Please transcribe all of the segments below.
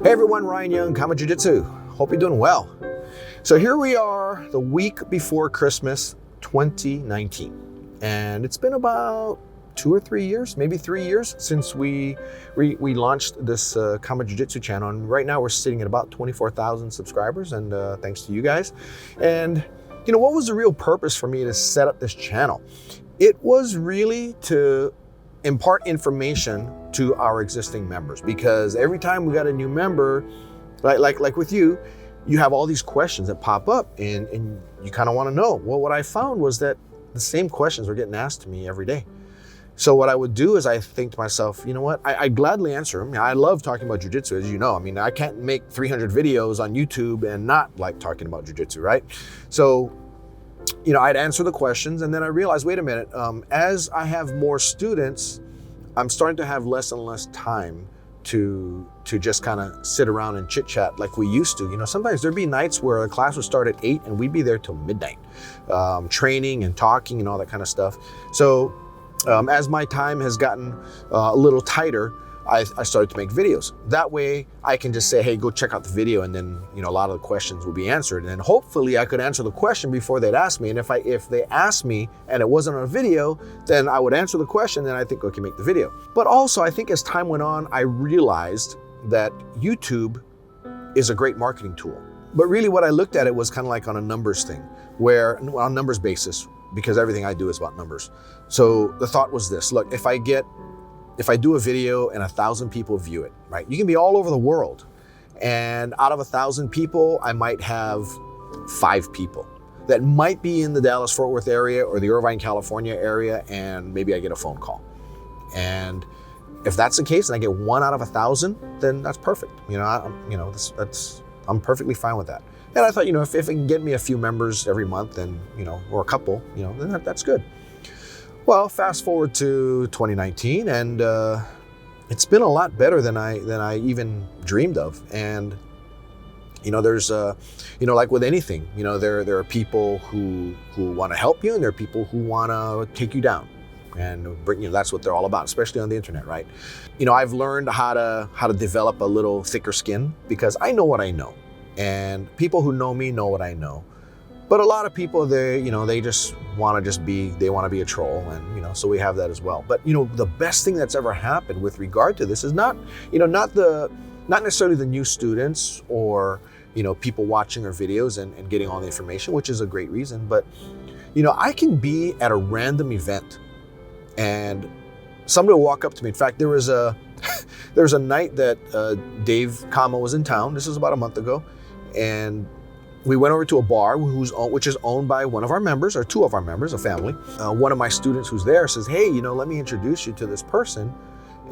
Hey everyone, Ryan Young, KAATARO Jiu-jitsu. Hope you're doing well. So here we are the week before Christmas 2019. And it's been about 2 or 3 years, maybe 3 years since we launched this KAATARO Jiu-jitsu channel. And right now we're sitting at about 24,000 subscribers, and thanks to you guys. And you know, what was the real purpose for me to set up this channel? It was really to impart information to our existing members, because every time we got a new member, like with you, you have all these questions that pop up and you kind of want to know. Well, what I found was that the same questions were getting asked to me every day. So what I would do is I think to myself, you know what, I'd gladly answer them. I love talking about jiu-jitsu, as you know. I mean, I can't make 300 videos on YouTube and not like talking about jiu-jitsu, right? So, you know, I'd answer the questions, and then I realized, wait a minute, as I have more students, I'm starting to have less and less time to just kind of sit around and chit chat like we used to. You know, sometimes there'd be nights where a class would start at 8 and we'd be there till midnight, training and talking and all that kind of stuff. So as my time has gotten a little tighter, I started to make videos. That way I can just say, hey, go check out the video, and then, you know, a lot of the questions will be answered. And then hopefully I could answer the question before they'd ask me. And if they asked me and it wasn't on a video, then I would answer the question, and I think, okay, make the video. But also I think as time went on, I realized that YouTube is a great marketing tool. But really what I looked at it was kind of like on a numbers thing, where on numbers basis, because everything I do is about numbers. So the thought was this: look, if I do a video and 1,000 people view it, right? You can be all over the world, and out of 1,000 people, I might have 5 people that might be in the Dallas-Fort Worth area or the Irvine, California area, and maybe I get a phone call. And if that's the case and I get 1 out of 1,000, then that's perfect. You know, I'm perfectly fine with that. And I thought, you know, if it can get me a few members every month, then, you know, or a couple, you know, then that's good. Well, fast forward to 2019, and it's been a lot better than I even dreamed of. And you know, there's you know, like with anything, you know, there are people who want to help you, and there are people who want to take you down and bring, you know, that's what they're all about, especially on the internet, right? You know, I've learned how to develop a little thicker skin, because I know what I know, and people who know me know what I know. But a lot of people, they just want to be a troll, and, you know, so we have that as well. But, you know, the best thing that's ever happened with regard to this is not necessarily the new students or, you know, people watching our videos and getting all the information, which is a great reason. But, you know, I can be at a random event and somebody will walk up to me. In fact, there was a night that Dave Kama was in town. This was about a month ago, and we went over to a bar which is owned by one of our members, or 2 of our members, a family. One of my students who's there says, hey, you know, let me introduce you to this person.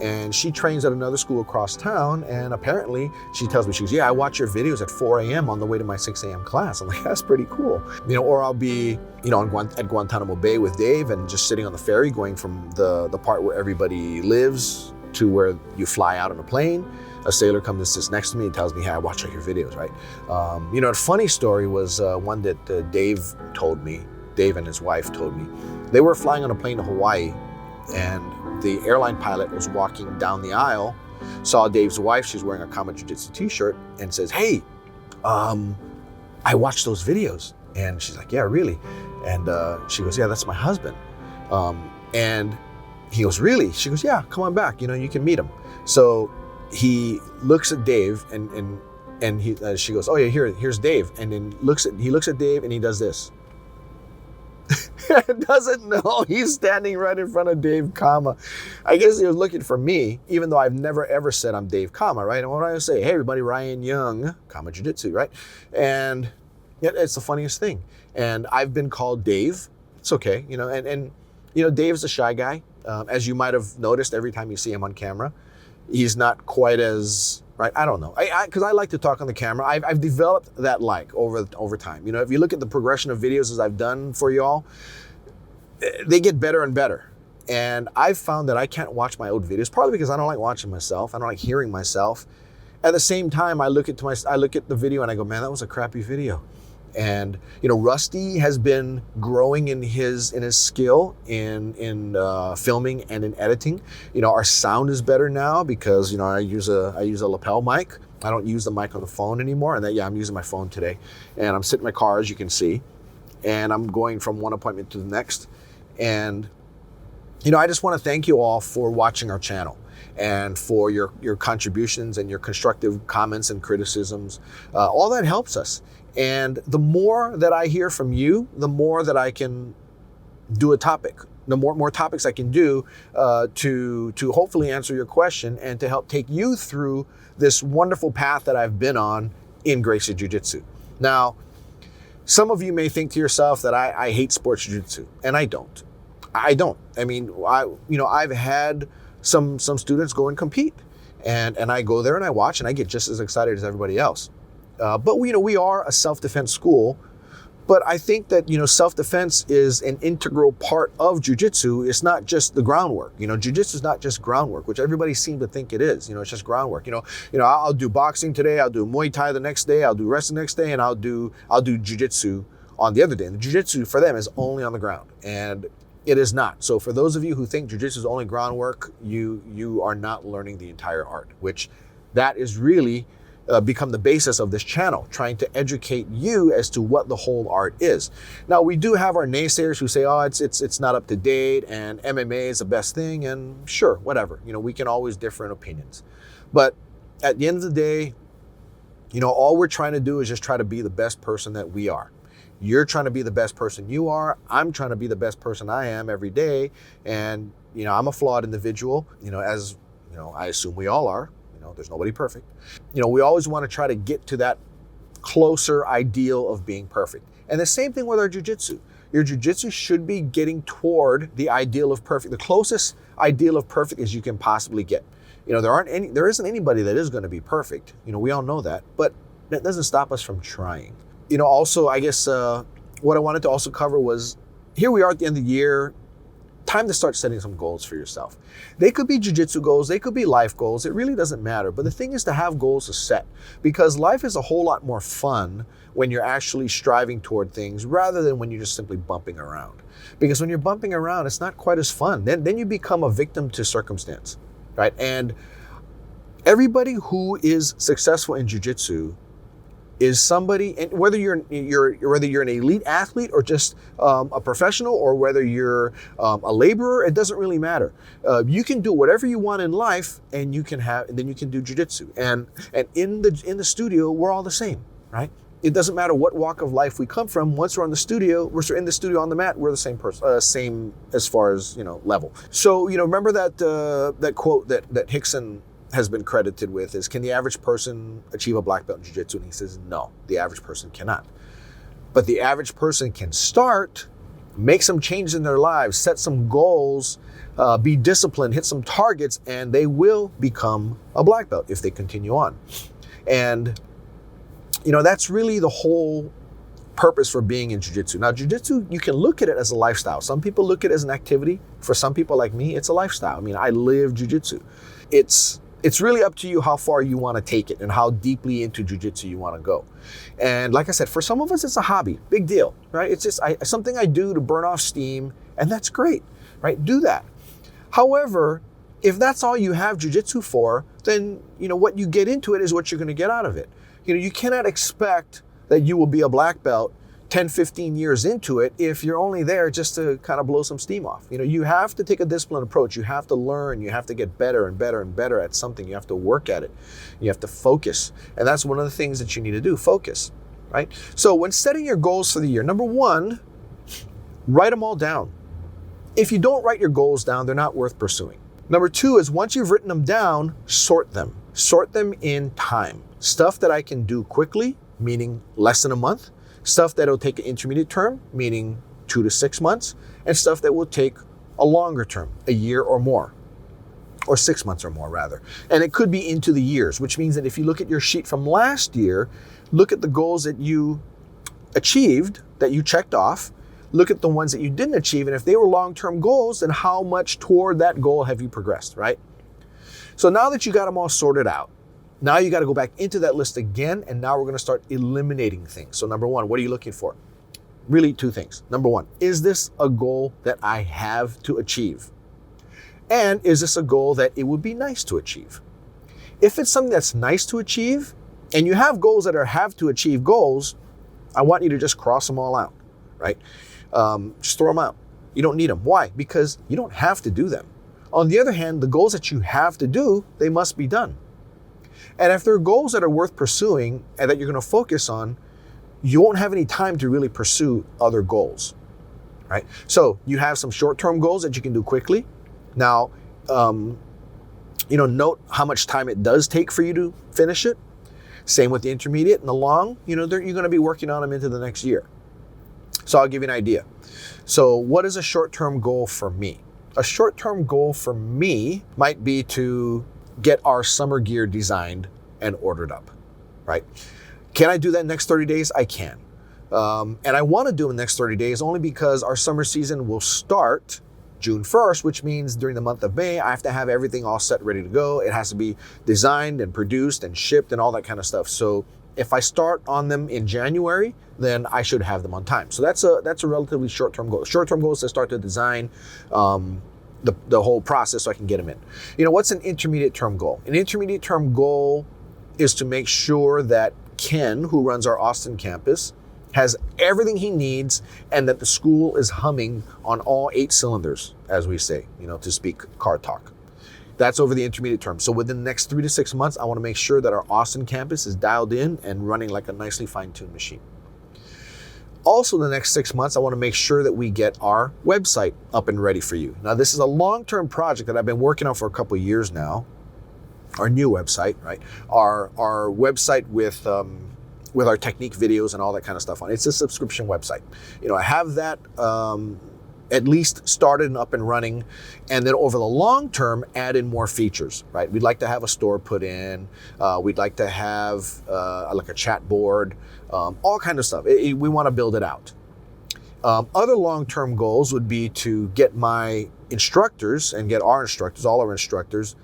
And she trains at another school across town. And apparently she tells me, she goes, yeah, I watch your videos at 4 a.m. on the way to my 6 a.m. class. I'm like, that's pretty cool. You know, or I'll be, you know, at Guantanamo Bay with Dave and just sitting on the ferry going from the part where everybody lives to where you fly out on a plane. A sailor comes and sits next to me and tells me, hey, I watch all your videos, right? You know, a funny story was one that Dave and his wife told me. They were flying on a plane to Hawaii, and the airline pilot was walking down the aisle, saw Dave's wife, she's wearing a KAATARO Jiu-jitsu t-shirt, and says, hey, I watched those videos. And she's like, yeah, really? And she goes, yeah, that's my husband. And he goes, really? She goes, yeah, come on back, you know, you can meet him. So he looks at Dave, and she goes, oh yeah, here's Dave. And then he looks at Dave and he does this. Doesn't know he's standing right in front of Dave Kama. I guess he was looking for me, even though I've never ever said I'm Dave Kama, right? And what do I say? Hey everybody, Ryan Young, KAATARO Jiu-jitsu, right? And yeah, it's the funniest thing. And I've been called Dave. It's okay, you know, and you know, Dave's a shy guy. As you might have noticed every time you see him on camera. He's not quite as, right, I don't know. Because I like to talk on the camera. I've developed that over time. You know, if you look at the progression of videos as I've done for y'all, they get better and better. And I've found that I can't watch my old videos, partly because I don't like watching myself. I don't like hearing myself. At the same time, I look at the video and I go, man, that was a crappy video. And you know, Rusty has been growing in his skill in filming and in editing. You know, our sound is better now because, you know, I use a lapel mic. I don't use the mic on the phone anymore. And I'm using my phone today. And I'm sitting in my car, as you can see. And I'm going from one appointment to the next. And, I just want to thank you all for watching our channel and for your contributions and your constructive comments and criticisms. All that helps us. And the more that I hear from you, the more that I can do a topic, the more topics I can do to hopefully answer your question and to help take you through this wonderful path that I've been on in Gracie Jiu-Jitsu. Now, some of you may think to yourself that I hate sports jiu-jitsu, and I don't. I don't. I mean, I've had some students go and compete, and I go there and I watch, and I get just as excited as everybody else. But we are a self-defense school. But I think that, self-defense is an integral part of jiu-jitsu. It's not just the groundwork. Jiu-jitsu is not just groundwork, which everybody seems to think it is. It's just groundwork. I'll do boxing today, I'll do Muay Thai the next day, I'll do wrestling the next day, and I'll do jiu-jitsu on the other day. And the jiu-jitsu for them is only on the ground, and it is not. So for those of you who think jiu-jitsu is only groundwork, you are not learning the entire art, which that is really become the basis of this channel, trying to educate you as to what the whole art is. Now, we do have our naysayers who say, oh, it's not up to date and MMA is the best thing, and sure, whatever. We can always differ in opinions. But at the end of the day, all we're trying to do is just try to be the best person that we are. You're trying to be the best person you are. I'm trying to be the best person I am every day. And, I'm a flawed individual, as, I assume we all are. There's nobody perfect. We always want to try to get to that closer ideal of being perfect. And the same thing with our jiu-jitsu. Your jiu-jitsu should be getting toward the ideal of perfect, the closest ideal of perfect as you can possibly get. There isn't anybody that is going to be perfect. We all know that, but that doesn't stop us from trying. Also, I guess what I wanted to also cover was, here we are at the end of the year. Time to start setting some goals for yourself. They could be jiu-jitsu goals, they could be life goals, it really doesn't matter. But the thing is to have goals to set, because life is a whole lot more fun when you're actually striving toward things rather than when you're just simply bumping around. Because when you're bumping around, it's not quite as fun. Then you become a victim to circumstance, right? And everybody who is successful in jiu-jitsu is somebody, and whether you're an elite athlete or just a professional, or whether you're a laborer, it doesn't really matter. You can do whatever you want in life, and then you can do jiu-jitsu. And in the studio, we're all the same, right? It doesn't matter what walk of life we come from. Once we're in the studio on the mat, we're the same person, same as far as level. So remember that quote that Hickson has been credited with is, can the average person achieve a black belt in jiu-jitsu? And he says, no, the average person cannot. But the average person can start, make some changes in their lives, set some goals, be disciplined, hit some targets, and they will become a black belt if they continue on. And, that's really the whole purpose for being in jiu-jitsu. Now, jiu-jitsu, you can look at it as a lifestyle. Some people look at it as an activity. For some people like me, it's a lifestyle. I mean, I live jiu-jitsu. It's really up to you how far you want to take it and how deeply into jiu-jitsu you want to go. And like I said, for some of us, it's a hobby, big deal, right? It's just something I do to burn off steam, and that's great, right? Do that. However, if that's all you have jiu-jitsu for, then what you get into it is what you're going to get out of it. You cannot expect that you will be a black belt 10, 15 years into it if you're only there just to kind of blow some steam off. You have to take a disciplined approach. You have to learn. You have to get better and better and better at something. You have to work at it. You have to focus. And that's one of the things that you need to do, focus, right? So when setting your goals for the year, number one, write them all down. If you don't write your goals down, they're not worth pursuing. Number two is, once you've written them down, sort them. Sort them in time. Stuff that I can do quickly, meaning less than a month. Stuff that will take an intermediate term, meaning 2 to 6 months, and stuff that will take a longer term, a year or more, or 6 months or more rather. And it could be into the years, which means that if you look at your sheet from last year, look at the goals that you achieved, that you checked off, look at the ones that you didn't achieve, and if they were long-term goals, then how much toward that goal have you progressed, right? So now that you got them all sorted out, now you got to go back into that list again, and now we're going to start eliminating things. So number one, what are you looking for? Really two things. Number one, is this a goal that I have to achieve? And is this a goal that it would be nice to achieve? If it's something that's nice to achieve, and you have goals that have to achieve goals, I want you to just cross them all out, right? Just throw them out. You don't need them. Why? Because you don't have to do them. On the other hand, the goals that you have to do, they must be done. And if there are goals that are worth pursuing and that you're going to focus on, you won't have any time to really pursue other goals, right? So you have some short-term goals that you can do quickly. Now, note how much time it does take for you to finish it. Same with the intermediate and the long, you're going to be working on them into the next year. So I'll give you an idea. So what is a short-term goal for me? A short-term goal for me might be to get our summer gear designed and ordered up, right? Can I do that in the next 30 days? I can. And I want to do it in the next 30 days only because our summer season will start June 1st, which means during the month of May, I have to have everything all set, ready to go. It has to be designed and produced and shipped and all that kind of stuff. So if I start on them in January, then I should have them on time. So that's a relatively short-term goal. Short-term goal is to start to design the whole process so I can get them in. What's an intermediate term goal? An intermediate term goal is to make sure that Ken, who runs our Austin campus, has everything he needs and that the school is humming on all 8 cylinders, as we say, to speak car talk. That's over the intermediate term. So within the next 3 to 6 months, I want to make sure that our Austin campus is dialed in and running like a nicely fine-tuned machine. Also, the next 6 months, I want to make sure that we get our website up and ready for you. Now, this is a long-term project that I've been working on for a couple of years now. Our new website, right? Our website with our technique videos and all that kind of stuff on it. It's a subscription website. I have that at least started and up and running, and then over the long term, add in more features, right? We'd like to have a store put in. We'd like to have like a chat board, all kind of stuff. We want to build it out. Other long-term goals would be to get my instructors and get our instructors, all our instructors,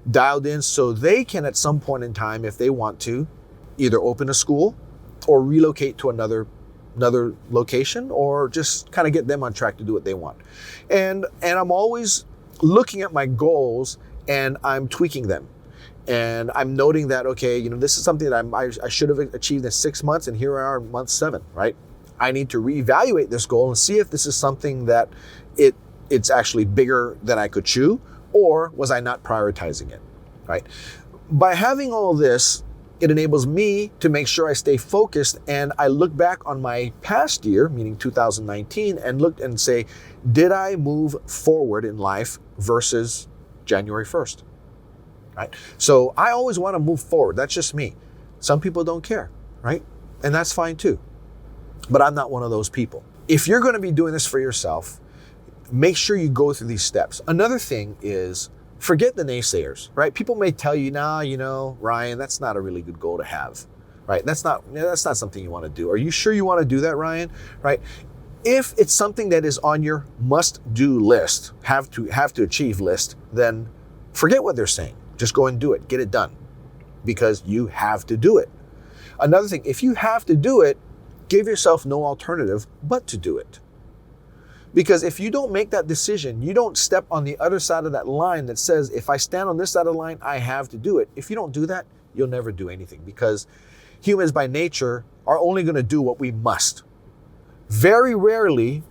dialed in so they can at some point in time, if they want to, either open a school or relocate to another location, or just kind of get them on track to do what they want. And I'm always looking at my goals and I'm tweaking them. And I'm noting that, okay, this is something that I should have achieved in 6 months, and here we are in month 7, right? I need to reevaluate this goal and see if this is something that it's actually bigger than I could chew, or was I not prioritizing it, right? By having all this, it enables me to make sure I stay focused, and I look back on my past year, meaning 2019, and look and say, did I move forward in life versus January 1st, right? So I always want to move forward. That's just me. Some people don't care, right? And that's fine too. But I'm not one of those people. If you're going to be doing this for yourself, make sure you go through these steps. Another thing is, forget the naysayers, right? People may tell you, Ryan, that's not a really good goal to have, right? That's not something you want to do. Are you sure you want to do that, Ryan? Right? If it's something that is on your must-do list, have to achieve list, then forget what they're saying. Just go and do it. Get it done, because you have to do it. Another thing, if you have to do it, give yourself no alternative but to do it. Because if you don't make that decision, you don't step on the other side of that line that says, if I stand on this side of the line, I have to do it. If you don't do that, you'll never do anything, because humans by nature are only going to do what we must. Very rarely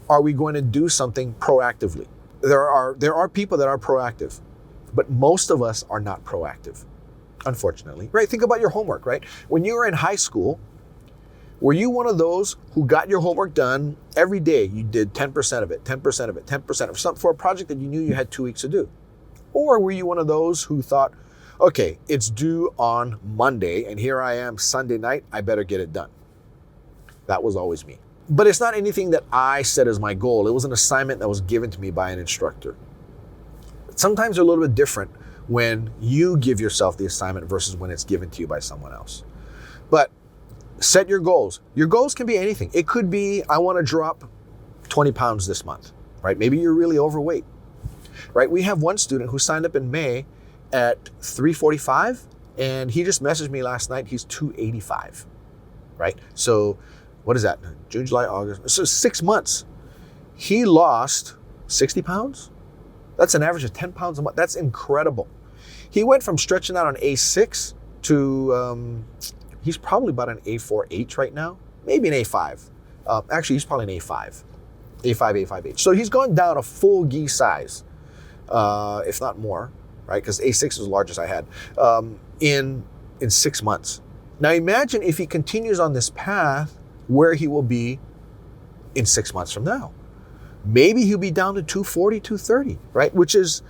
are we going to do something proactively. There are people that are proactive, but most of us are not proactive, unfortunately. Right? Think about your homework, right? When you were in high school, were you one of those who got your homework done every day? You did 10% of it, 10% of it, 10% of something for a project that you knew you had 2 weeks to do. Or were you one of those who thought, okay, it's due on Monday and here I am Sunday night, I better get it done? That was always me. But it's not anything that I set as my goal. It was an assignment that was given to me by an instructor. Sometimes they're a little bit different when you give yourself the assignment versus when it's given to you by someone else. But set your goals. Your goals can be anything. It could be, I want to drop 20 pounds this month, right? Maybe you're really overweight, right? We have one student who signed up in May at 345, and he just messaged me last night. He's 285, right? So what is that? June, July, August. So 6 months. He lost 60 pounds. That's an average of 10 pounds a month. That's incredible. He went from stretching out on A6 to, he's probably about an A4H right now, maybe an A5. Actually, he's probably an A5. A5H. So he's gone down a full gi size, if not more, right? Because A6 was the largest I had, in 6 months. Now imagine if he continues on this path, where he will be in 6 months from now. Maybe he'll be down to 240, 230, right? Which is,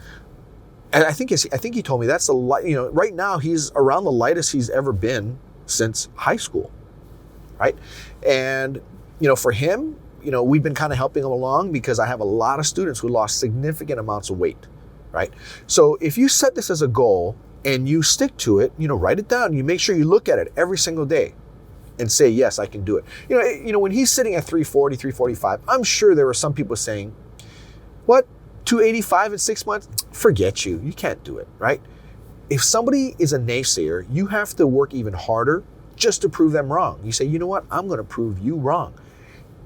and I think he told me that's right now he's around the lightest he's ever been since high school, right? And, for him, we've been kind of helping him along because I have a lot of students who lost significant amounts of weight, right? So if you set this as a goal and you stick to it, write it down, you make sure you look at it every single day and say, yes, I can do it. When he's sitting at 340, 345, I'm sure there were some people saying, what, 285 in 6 months? Forget you. You can't do it, right? If somebody is a naysayer, you have to work even harder just to prove them wrong. You say, you know what? I'm going to prove you wrong.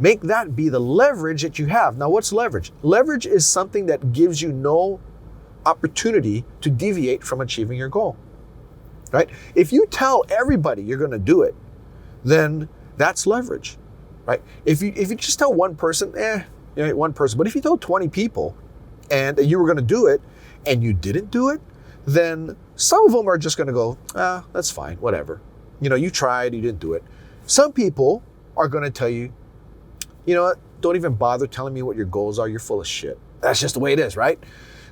Make that be the leverage that you have. Now, what's leverage? Leverage is something that gives you no opportunity to deviate from achieving your goal, right? If you tell everybody you're going to do it, then that's leverage, right? If you just tell one person, one person, but if you told 20 people and you were going to do it and you didn't do it, then some of them are just going to go, that's fine, whatever. You tried, you didn't do it. Some people are going to tell you, you know what, don't even bother telling me what your goals are. You're full of shit. That's just the way it is, right?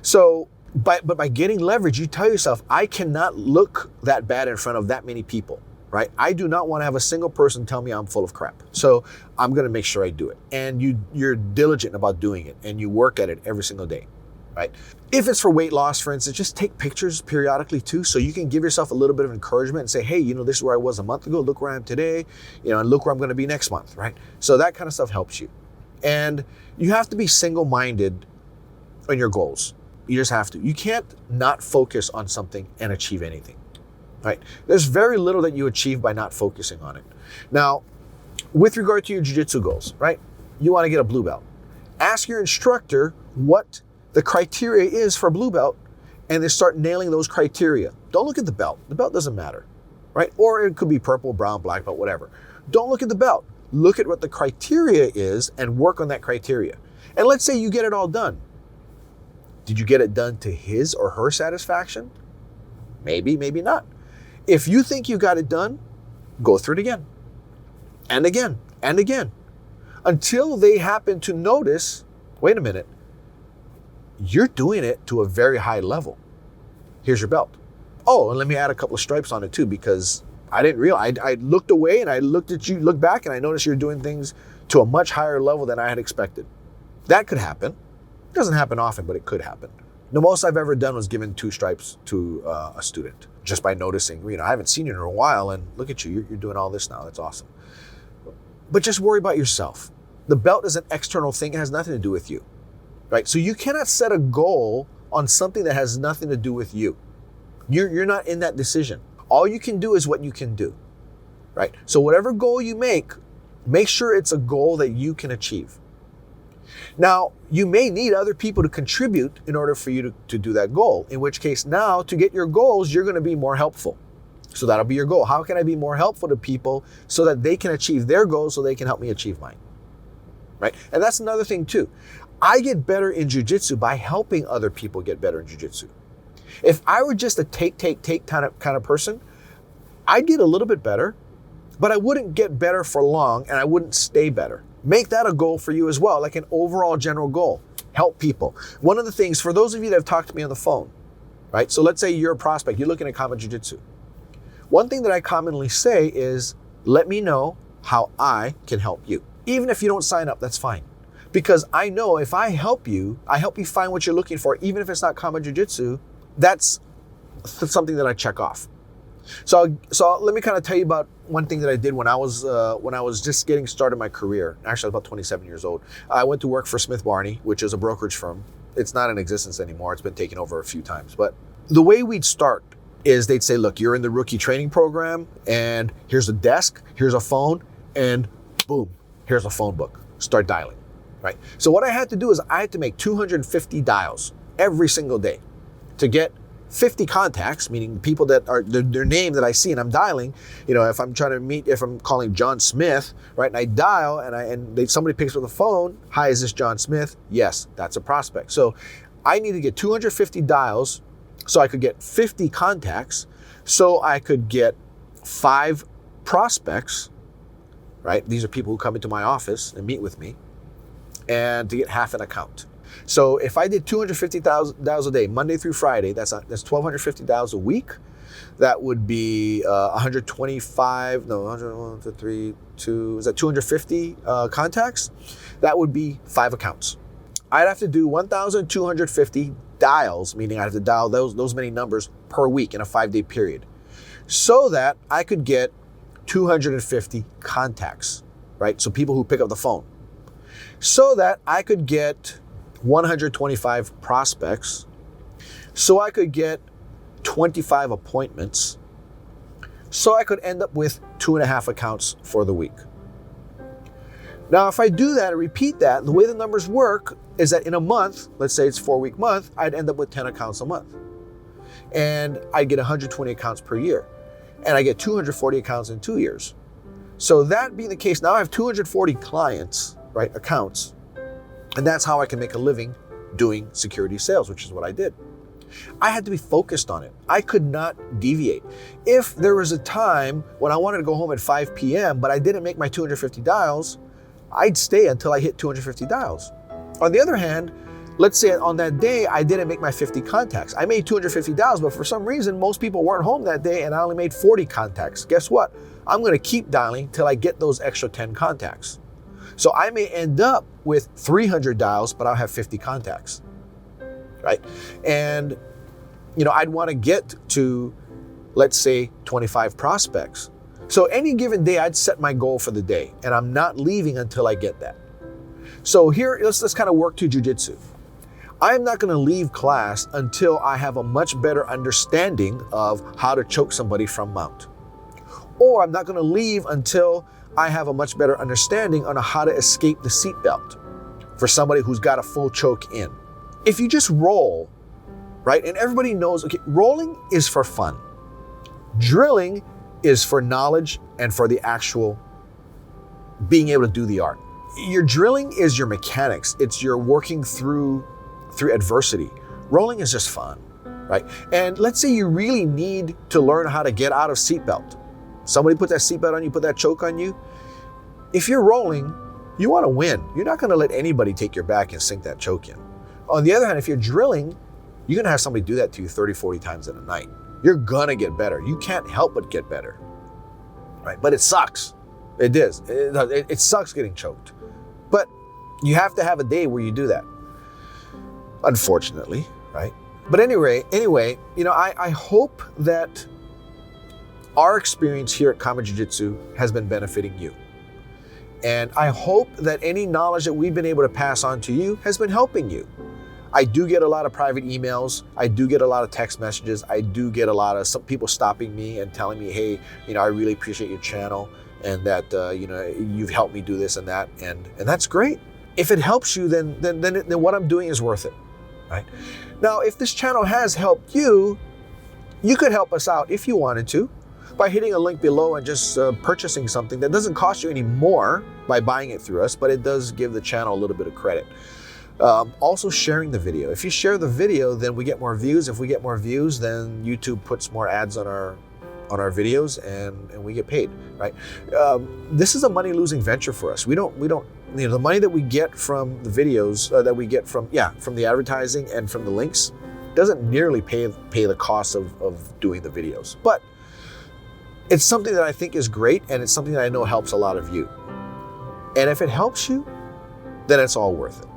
So, but by getting leverage, you tell yourself, I cannot look that bad in front of that many people. Right? I do not want to have a single person tell me I'm full of crap. So I'm going to make sure I do it. And you're diligent about doing it and you work at it every single day, right? If it's for weight loss, for instance, just take pictures periodically too, so you can give yourself a little bit of encouragement and say, hey, this is where I was a month ago. Look where I am today, and look where I'm going to be next month, right? So that kind of stuff helps you. And you have to be single-minded on your goals. You just have to. You can't not focus on something and achieve anything. Right? There's very little that you achieve by not focusing on it. Now, with regard to your jiu-jitsu goals, right? You want to get a blue belt. Ask your instructor what the criteria is for blue belt and then start nailing those criteria. Don't look at the belt. The belt doesn't matter, right? Or it could be purple, brown, black belt, whatever. Don't look at the belt. Look at what the criteria is and work on that criteria. And let's say you get it all done. Did you get it done to his or her satisfaction? Maybe, maybe not. If you think you got it done, go through it again and again and again until they happen to notice, wait a minute, you're doing it to a very high level. Here's your belt. Oh, and let me add a couple of stripes on it too, because I didn't realize, I looked away and I looked at you, looked back and I noticed you're doing things to a much higher level than I had expected. That could happen. It doesn't happen often, but it could happen. The most I've ever done was given 2 stripes to a student just by noticing, I haven't seen you in a while and look at you, you're doing all this now. That's awesome. But just worry about yourself. The belt is an external thing. It has nothing to do with you, right? So you cannot set a goal on something that has nothing to do with you. You're not in that decision. All you can do is what you can do, right? So whatever goal you make sure it's a goal that you can achieve. Now, you may need other people to contribute in order for you to do that goal, in which case now to get your goals, you're going to be more helpful. So that'll be your goal. How can I be more helpful to people so that they can achieve their goals so they can help me achieve mine, right? And that's another thing too. I get better in jiu-jitsu by helping other people get better in jiu-jitsu. If I were just a take kind of person, I'd get a little bit better, but I wouldn't get better for long and I wouldn't stay better. Make that a goal for you as well, like an overall general goal. Help people. One of the things, for those of you that have talked to me on the phone, right? So let's say you're a prospect, you're looking at combat jiu-jitsu. One thing that I commonly say is, let me know how I can help you. Even if you don't sign up, that's fine. Because I know if I help you find what you're looking for, even if it's not combat jiu-jitsu, that's something that I check off. So let me kind of tell you about one thing that I did when I was just getting started in my career. Actually, I was about 27 years old. I went to work for Smith Barney, which is a brokerage firm. It's not in existence anymore. It's been taken over a few times. But the way we'd start is they'd say, look, you're in the rookie training program, and here's a desk, here's a phone, and boom, here's a phone book. Start dialing, right? So what I had to do is I had to make 250 dials every single day to get 50 contacts, meaning people that are their name that I see and I'm dialing. If I'm trying to meet, if I'm calling John Smith, right, and I dial and somebody picks up the phone, hi, is this John Smith? Yes, that's a prospect. So I need to get 250 dials so I could get 50 contacts, so I could get 5 prospects, right? These are people who come into my office and meet with me, and to get half an account. So if I did 250 dials a day, Monday through Friday, that's 1,250 dials a week. That would be 125, no, 101, 2, 3, 2, is that 250 contacts? That would be 5 accounts. I'd have to do 1,250 dials, meaning I have to dial those many numbers per week in a 5-day period, so that I could get 250 contacts, right? So people who pick up the phone. So that I could get 125 prospects, so I could get 25 appointments, so I could end up with 2.5 accounts for the week. Now, if I do that and repeat that, the way the numbers work is that in a month, let's say it's a 4-week month, I'd end up with 10 accounts a month. And I'd get 120 accounts per year. And I get 240 accounts in 2 years. So that being the case, now I have 240 clients, right, accounts. And that's how I can make a living doing security sales, which is what I did. I had to be focused on it. I could not deviate. If there was a time when I wanted to go home at 5 p.m., but I didn't make my 250 dials, I'd stay until I hit 250 dials. On the other hand, let's say on that day, I didn't make my 50 contacts. I made 250 dials, but for some reason, most people weren't home that day and I only made 40 contacts. Guess what? I'm gonna keep dialing till I get those extra 10 contacts. So I may end up with 300 dials, but I'll have 50 contacts, right? And, I'd wanna get to, let's say, 25 prospects. So any given day, I'd set my goal for the day, and I'm not leaving until I get that. So here, let's kind of work to jiu-jitsu. I'm not going to leave class until I have a much better understanding of how to choke somebody from mount. Or I'm not going to leave until I have a much better understanding on how to escape the seatbelt for somebody who's got a full choke in. If you just roll, right, and everybody knows, okay, rolling is for fun. Drilling is for knowledge and for the actual being able to do the art. Your drilling is your mechanics. It's your working through adversity. Rolling is just fun, right? And let's say you really need to learn how to get out of seatbelt. Somebody put that seatbelt on you, put that choke on you. If you're rolling, you want to win. You're not going to let anybody take your back and sink that choke in. On the other hand, if you're drilling, you're going to have somebody do that to you 30, 40 times in a night. You're going to get better. You can't help but get better, right? But it sucks. It is. It sucks getting choked. But you have to have a day where you do that, unfortunately, right? But anyway, I hope that our experience here at KAATARO Jiu-Jitsu has been benefiting you. And I hope that any knowledge that we've been able to pass on to you has been helping you. I do get a lot of private emails. I do get a lot of text messages. I do get a lot of some people stopping me and telling me, hey, I really appreciate your channel and that, you've helped me do this and that. And that's great. If it helps you, then what I'm doing is worth it, right? Now, if this channel has helped you, you could help us out if you wanted to by hitting a link below and just purchasing something that doesn't cost you any more by buying it through us, but it does give the channel a little bit of credit. Also sharing the video. If you share the video, then we get more views. If we get more views, then YouTube puts more ads on our videos and we get paid, right? This is a money-losing venture for us. We don't, the money that we get from the videos, that we get from the advertising and from the links doesn't nearly pay the cost of doing the videos. But it's something that I think is great, and it's something that I know helps a lot of you. And if it helps you, then it's all worth it.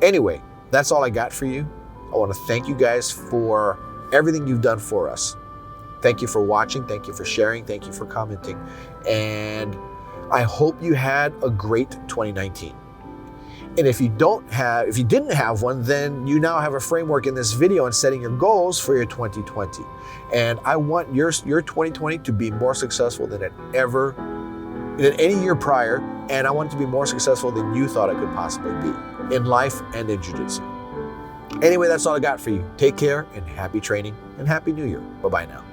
Anyway, that's all I got for you. I want to thank you guys for everything you've done for us. Thank you for watching. Thank you for sharing. Thank you for commenting. And I hope you had a great 2019. And if you didn't have one, then you now have a framework in this video on setting your goals for your 2020. And I want your 2020 to be more successful than any year prior. And I want it to be more successful than you thought it could possibly be in life and in jiu-jitsu. Anyway, that's all I got for you. Take care and happy training and happy new year. Bye-bye now.